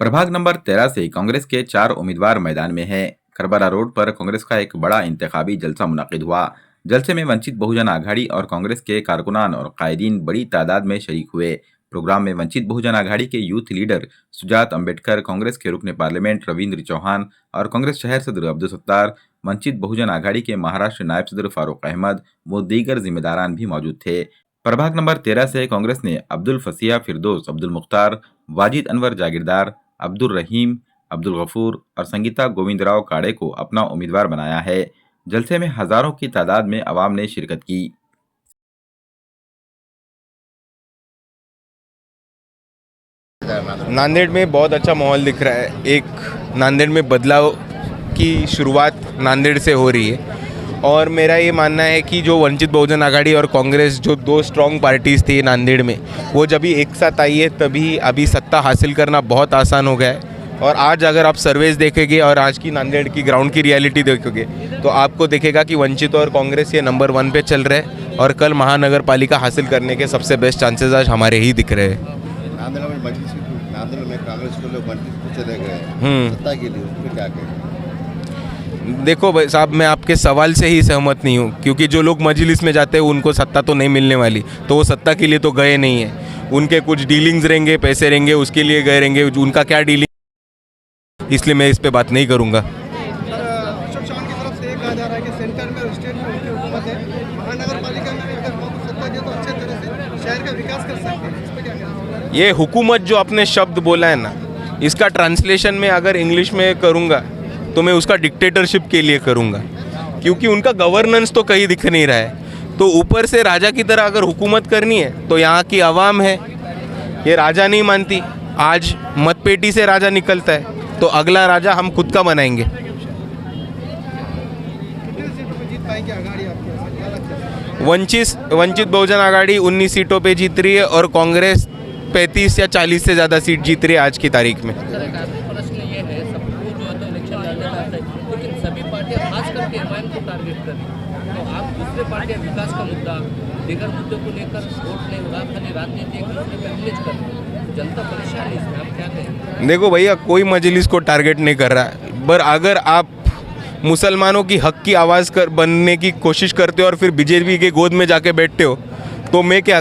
प्रभाग नंबर 13 से कांग्रेस के 4 उम्मीदवार मैदान में हैं। करबला रोड पर कांग्रेस का एक बड़ा इंतखाबी जलसा मुनक्किद हुआ। जलसे में वंचित बहुजन आघाड़ी और कांग्रेस के कारकुनान और कायदीन बड़ी तादाद में शरीक हुए। प्रोग्राम में वंचित बहुजन आघाड़ी के यूथ लीडर सुजात अंबेडकर, कांग्रेस के रुकने पार्लियामेंट रविंद्र चौहान और कांग्रेस शहर सदर अब्दुल सत्तार, वंचित बहुजन आघाड़ी के महाराष्ट्र नायब सदर फारूक अहमद व दीगर जिम्मेदारान भी मौजूद थे। प्रभाग नंबर 13 से कांग्रेस ने अब्दुल फसिया फिरदौस, अब्दुल मुख्तार, वाजिद अनवर जागीरदार, अब्दुल रहीम, अब्दुल गफूर और संगीता गोविंदराव काड़े को अपना उम्मीदवार बनाया है। जलसे में हजारों की तादाद में अवाम ने शिरकत की। नांदेड़ में बहुत अच्छा माहौल दिख रहा है। एक नांदेड़ में बदलाव की शुरुआत नांदेड़ से हो रही है और मेरा ये मानना है कि जो वंचित बहुजन आघाड़ी और कांग्रेस, जो दो स्ट्रॉन्ग पार्टीज़ थी नांदेड़ में, वो जब भी एक साथ आई है तभी अभी सत्ता हासिल करना बहुत आसान हो गया है। और आज अगर आप सर्वेस देखेंगे और आज की नांदेड़ की ग्राउंड की रियलिटी देखोगे तो आपको दिखेगा कि वंचित और कांग्रेस ये नंबर 1 पे चल रहे हैं और कल महानगर पालिका हासिल करने के सबसे बेस्ट चांसेस आज हमारे ही दिख रहे हैं। नांदेड़ में कांग्रेस के लोग वंचित को चले गए सत्ता के लिए, उसमें क्या कहें? देखो भाई साहब, मैं आपके सवाल से ही सहमत नहीं हूँ, क्योंकि जो लोग मजलिस में जाते हैं उनको सत्ता तो नहीं मिलने वाली, तो वो सत्ता के लिए तो गए नहीं है। उनके कुछ डीलिंग्स रहेंगे, पैसे रहेंगे, उसके लिए गए रहेंगे। उनका क्या डीलिंग, इसलिए मैं इस पे बात नहीं करूँगा। अशोक चौहान की तरफ से ये कहा जा रहा है कि सेंटर में और स्टेट में उनकी हुकूमत है, महानगर पालिका में अगर बहुत सत्ता दे तो अच्छे तरह से शहर का विकास कर सकते हैं। इस पर क्या कहना है? ये हुकूमत जो आपने शब्द बोला है ना, इसका ट्रांसलेशन में अगर इंग्लिश में करूँगा तो मैं उसका डिक्टेटरशिप के लिए करूँगा, क्योंकि उनका गवर्नेंस तो कहीं दिख नहीं रहा है। तो ऊपर से राजा की तरह अगर हुकूमत करनी है तो यहाँ की आवाम है, ये राजा नहीं मानती। आज मतपेटी से राजा निकलता है तो अगला राजा हम खुद का बनाएंगे। कितनी सीटों पर जीत पाएंगे आघाड़ी आपके, ऐसा क्या लगता है? वंचित बहुजन आघाड़ी 19 सीटों पे जीत रही है और कांग्रेस 35 या 40 से ज़्यादा सीट जीत रही है आज की तारीख में। प्रश्न ये है, सबको जो है तो इलेक्शन लड़ने का आता है, लेकिन सभी पार्टियां खास करके एमआईएम को टारगेट कर रही हैं। तो आप दूसरे पार्टियां विकास का मुद्दा, दीगर मुद्दों को लेकर वोट नहीं होगा, खाली राजनीति एक दूसरे पर विलेज कर रही है। तो जनता परेशान है, इसमें आप क्या कहेंगे? देखो भैया, कोई मजलिस को टारगेट नहीं कर रहा है, पर अगर आप मुसलमानों की हक की आवाज़ बनने की कोशिश करते हो और फिर बीजेपी के गोद में जाके बैठते हो तो मैं क्या,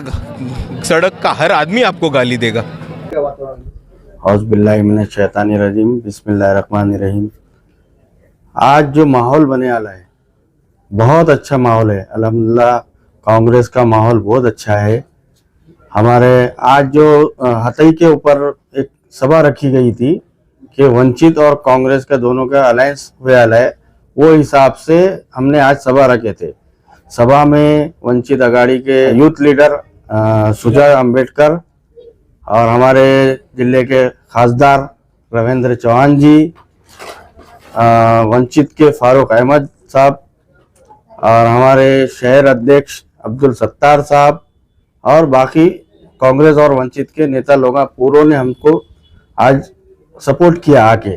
सड़क का हर आदमी आपको गाली देगा। औज़ुबिल्लाहि मिनश शैतानिर रजीम, बिस्मिल्लाहिर्रहमानिर्रहीम। आज जो माहौल बने वाला है बहुत अच्छा माहौल है, अल्हम्दुलिल्लाह। कांग्रेस का माहौल बहुत अच्छा है। हमारे आज जो हतई के ऊपर एक सभा रखी गई थी कि वंचित और कांग्रेस का दोनों का अलायंस हुआ है, वो हिसाब से हमने आज सभा रखे थे। सभा में वंचित आघाड़ी के यूथ लीडर सुजात अंबेडकर और हमारे जिले के खासदार रविंद्र चौहान जी, वंचित के फारूक अहमद साहब और हमारे शहर अध्यक्ष अब्दुल सत्तार साहब और बाकी कांग्रेस और वंचित के नेता लोग पूरों ने हमको आज सपोर्ट किया आके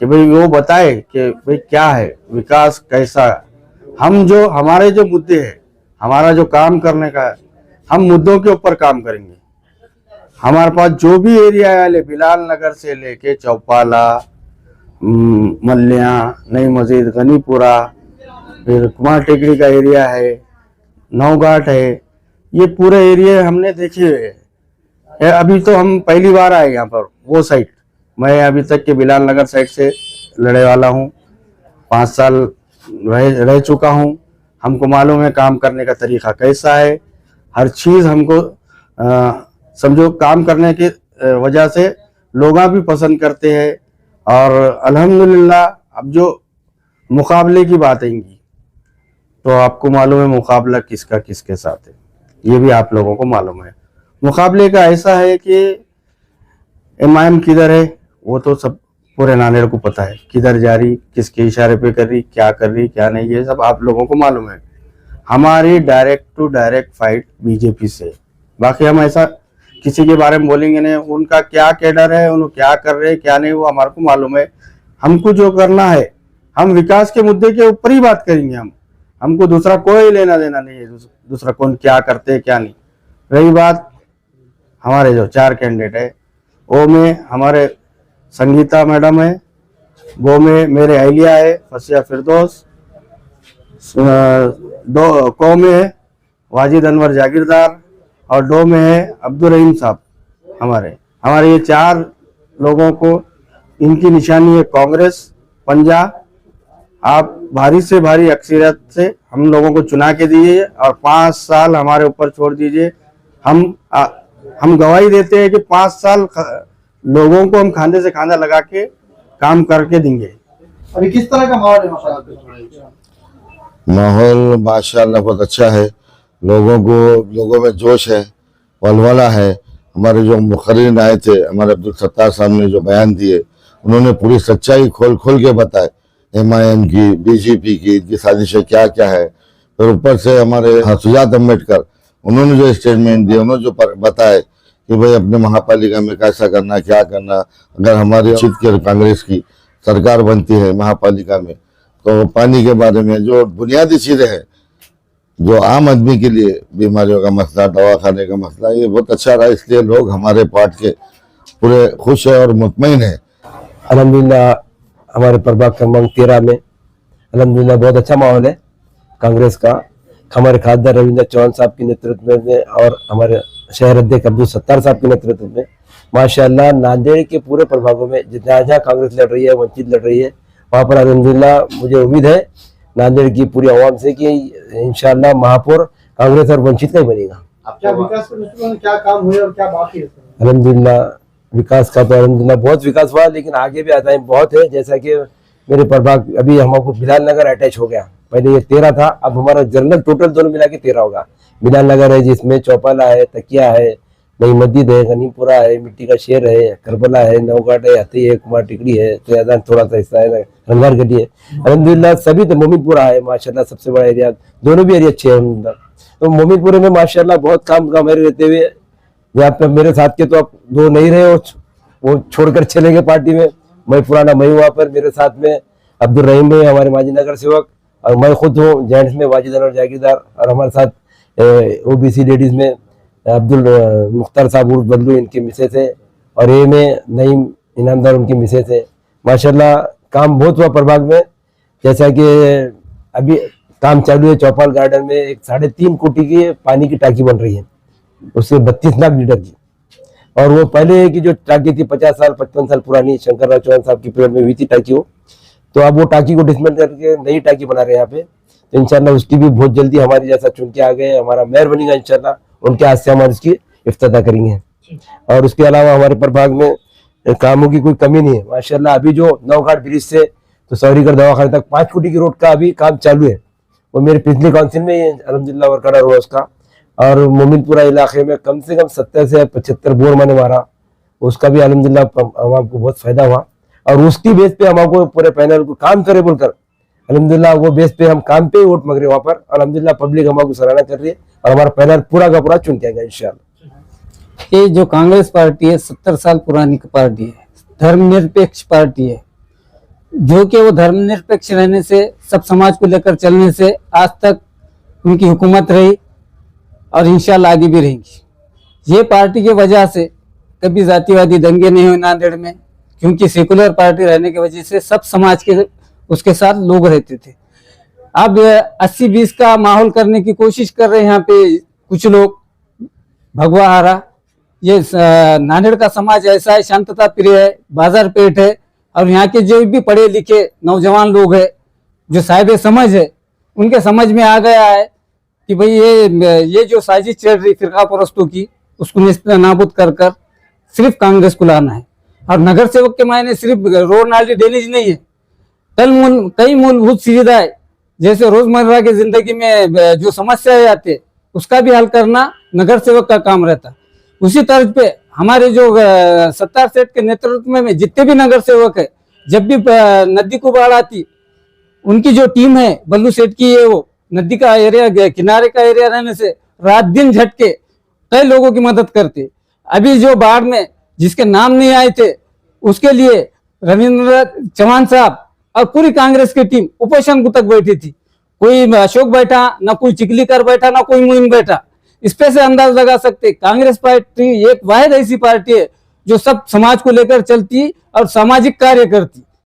कि भाई वो बताए कि भाई क्या है विकास, कैसा हम जो हमारे जो मुद्दे हैं, हमारा जो काम करने का है, हम मुद्दों के ऊपर काम करेंगे। हमारे पास जो भी एरिया है, बिलाल नगर से लेके चौपाला, मल्यां, नई मस्जिद, गनीपुरा, फिर कुमार टेकड़ी का एरिया है, नौघाट है, ये पूरे एरिया हमने देखे हुए हैं। अभी तो हम पहली बार आए यहाँ पर वो साइड। मैं अभी तक के बिलाल नगर साइड से लड़े वाला हूँ, 5 साल रह चुका हूँ। हमको मालूम है काम करने का तरीका कैसा है, हर चीज़ हमको समझो काम करने की वजह से लोग भी पसंद करते हैं। और अल्हम्दुलिल्लाह अब जो मुकाबले की बात आएंगी तो आपको मालूम है मुकाबला किसका किसके साथ है, ये भी आप लोगों को मालूम है। मुकाबले का ऐसा है कि एमआईएम किधर है वो तो सब पूरे नांदेड़ को पता है, किधर जा रही, किसके इशारे पे कर रही, क्या कर रही, क्या नहीं, ये सब आप लोगों को मालूम है। हमारी direct to direct fight BJP से। बाकी हम ऐसा किसी के बारे में बोलेंगे नहीं, उनका क्या कैडर है, उन्होंने क्या कर रहे हैं क्या नहीं, वो हमारे को मालूम है। हमको जो करना है, हम विकास के मुद्दे के ऊपर ही बात करेंगे। हमको दूसरा कोई लेना देना नहीं है, दूसरा कौन क्या करते हैं क्या नहीं। रही बात हमारे जो 4 कैंडिडेट है वो में हमारे संगीता मैडम है, गो में मेरे अहलिया है फसिया फिरदौस, दो को में है वाजिद अनवर जागीरदार और डो में है अब्दुल रहीम साहब। हमारे ये 4 लोगों को इनकी निशानी है कांग्रेस पंजा। आप भारी से भारी अक्सरियत से हम लोगों को चुना के दीजिए और 5 साल हमारे ऊपर छोड़ दीजिए। हम गवाही देते हैं कि 5 साल लोगों को हम खांधे से खांधा लगा के काम करके देंगे। अभी किस तरह का माहौल है माशाल्लाह? माहौल माशाल्लाह बहुत अच्छा है। लोगों में जोश है, वलवला है। हमारे जो मुखर्रिर आए थे, हमारे अब्दुल सत्तार साहब ने जो बयान दिए, उन्होंने पूरी सच्चाई खोल के बताए। MIM की, BJP की, इनकी साजिशें क्या क्या है। फिर ऊपर से हमारे सुजात अम्बेडकर, उन्होंने जो स्टेटमेंट दिए, उन्होंने जो बताए कि भाई अपने महापालिका में कैसा करना, क्या करना। अगर हमारी कांग्रेस की सरकार बनती है महापालिका में, तो पानी के बारे में जो बुनियादी चीजें हैं, जो आम आदमी के लिए बीमारियों का मसला, दवा खाने का मसला, ये बहुत अच्छा रहा। इसलिए लोग हमारे पार्ट के पूरे खुश है और मुतमईन है। अल्हम्दुलिल्लाह हमारे प्रभाग क्रमांक 13 में अल्हम्दुलिल्लाह बहुत अच्छा माहौल है कांग्रेस का। हमारे खासदार रविंद्र चौहान साहब के नेतृत्व में और हमारे शहर अध्यक्ष अब्दुल सत्तार साहब के नेतृत्व में माशाल्लाह नांदेड़ के पूरे प्रभागों में जहाँ जहाँ कांग्रेस लड़ रही है, वंचित लड़ रही है, वहाँ पर अल्हम्दुलिल्लाह मुझे उम्मीद है नांदेड़ की पूरी आवाम से कि इंशाल्लाह महापौर कांग्रेस और वंचित का ही बनेगा। क्या विकास के दृष्टिकोण में क्या काम हुए और क्या बाकी है? अल्हम्दुलिल्लाह विकास का तो अल्हम्दुलिल्लाह बहुत विकास हुआ, लेकिन आगे भी आसानी बहुत है। जैसा कि मेरे प्रभाग अभी हमको बिलाल नगर अटैच हो गया, पहले ये 13 था, अब हमारा जनरल टोटल दोनों मिला के 13 होगा। बिलाल नगर है जिसमें चौपाला है, तकिया है, नई मस्जिद है, गनीमपुरा है, मिट्टी का शेर है, करबला है, नौघाट है, हती है, कुमार टिकड़ी है, तो थोड़ा सा हिस्सा है, रंगार गड्डी है। अल्हम्दुलिल्लाह सभी तो मोमिनपुरा है माशाल्लाह सबसे बड़ा एरिया, दोनों भी एरिया अच्छे हैं अल्हम्दुलिल्लाह। तो मोमिनपुरे में माशाल्लाह बहुत काम मेरे रहते हुए, यहाँ पे मेरे साथ के तो आप 2 नहीं रहे, वो छोड़कर चले गए पार्टी में। मैं पुराना मैं वहाँ पर, मेरे साथ में अब्दुल रहीम भाई हमारे माजी नगर सेवक, और मैं खुद हूँ जेंट्स में वाजिद अनवर जागीरदार, और हमारे साथ OBC लेडीज में अब्दुल मुख्तार साहब उर्फ बल्लू इनके मिसेस है, और ए में नईम इनामदार उनकी मिसेस है। माशाल्लाह काम बहुत हुआ प्रभाग में। जैसा कि अभी काम चालू है चौपाल गार्डन में, एक 3.5 कोटी की पानी की टाकी बन रही है, उससे 32 लाख लीटर की। और वो पहले की जो टाकी थी 50 साल 55 साल पुरानी, शंकरराव चौहान साहब की पीरियड में हुई थी टाकी वो, तो अब वो टाकी को डिसमेंट करके नई टाकी बना रहे हैं यहाँ पे। तो इंशाल्लाह उसकी भी बहुत जल्दी हमारी जैसा चुन के आ गए, हमारा मेयर बनेगा इंशाल्लाह, उनके हाथ से हम इसकी इफ्तिताह करेंगे। और उसके अलावा हमारे प्रभाग में कामों की कोई कमी नहीं है माशाल्लाह। अभी जो नौघाट ब्रिज से तो सौरीगढ़ दवाखाने तक 5 कोटी की रोड का अभी काम चालू है, वो मेरे पिछले काउंसिल में अल्हम्दुलिल्लाह बरकरार हुआ उसका। और मोमिनपुरा इलाके में कम से कम 70 से 75 बोर मैंने मारा, उसका भी अल्हम्दुलिल्लाह हमको बहुत फायदा हुआ। और उसकी बेस पे हमको पूरे पैनल को काम करे बोलकर अल्हम्दुलिल्लाह वो बेस पे हम काम पे ही वोट मांग रहे वहाँ पर, और अल्हम्दुलिल्लाह पब्लिक हमको सराहना कर रही है, और हमारा पैनल पूरा का पूरा चुन के आएगा इंशाल्लाह। ये जो कांग्रेस पार्टी है 70 साल पुरानी पार्टी है, धर्मनिरपेक्ष पार्टी है, जो कि वो धर्मनिरपेक्ष रहने से, सब समाज को लेकर चलने से आज तक उनकी हुकूमत रही और इंशाल्लाह आगे भी रहेंगी। ये पार्टी की वजह से कभी जातिवादी दंगे नहीं हुए नांदेड़ में, क्योंकि सेकुलर पार्टी रहने की वजह से सब समाज के उसके साथ लोग रहते थे। अब 80-20 का माहौल करने की कोशिश कर रहे हैं यहाँ पे कुछ लोग, भगवा हारा। ये नांदेड़ का समाज ऐसा है, शांतता प्रिय है, बाजार पेट है, और यहाँ के जो भी पढ़े लिखे नौजवान लोग हैं जो साहिब समझ है, उनके समझ में आ गया है कि भाई ये जो साजिश चल रही फिरका परस्तों की, उसको नाबूद कर कर सिर्फ कांग्रेस को लाना है। और नगर सेवक के मायने सिर्फ रोड नाली ड्रेनेज नहीं है, कई मूलभूत सुविधाएं जैसे रोजमर्रा की जिंदगी में जो समस्याएं आती है उसका भी हल करना नगर सेवक का काम रहता। उसी तर्ज पे हमारे जो सत्तार सेठ के नेतृत्व में जितने भी नगर सेवक है, जब भी नदी को बाढ़ आती, उनकी जो टीम है बल्लू सेठ की है, वो नदी का एरिया किनारे का एरिया रहने से रात दिन झटके कई लोगों की मदद करते। अभी जो बाढ़ में जिसके नाम नहीं आए थे, उसके लिए रविंद्र चौहान साहब और पूरी कांग्रेस की टीम उपोषण तक बैठी थी। कोई अशोक बैठा ना, कोई चिकलीकर बैठा ना, कोई मुइन बैठा। इस पे से अंदाज लगा सकते कांग्रेस पार्टी एक वाहिद ऐसी पार्टी है जो सब समाज को लेकर चलती और सामाजिक कार्य करती।